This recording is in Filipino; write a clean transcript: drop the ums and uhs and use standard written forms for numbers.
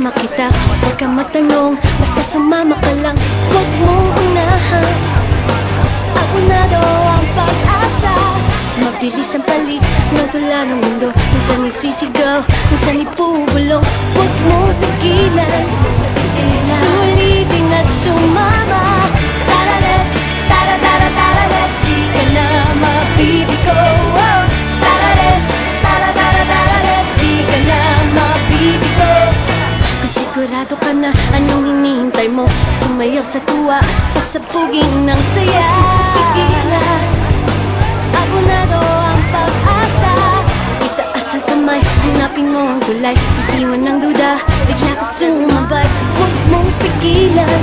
Isasama kita, huwag kang matanong, basta sumama ka lang. Huwag mong unahan, ako na daw ang pag-asa. Mabilis ang palit ng tula ng mundo, minsan isisigaw, minsan ipubulong. Huwag mong pigilan, sulitin at sumama. Tara let's, tara tara tara let's, di ka na mabibigo. Tara let's, tara tara tara let's, di ka na mabibigo. Kung sigurado ka na, anong hinihintay mo? Sumayaw sa tuwa, pasabugin ng saya. Pigilan, ako na daw ang pag-asa. Itaas ang kamay, hanapin mo ang tulay. Bitiwan ng duda, bigla ka sumabay. Huwag mong pigilan,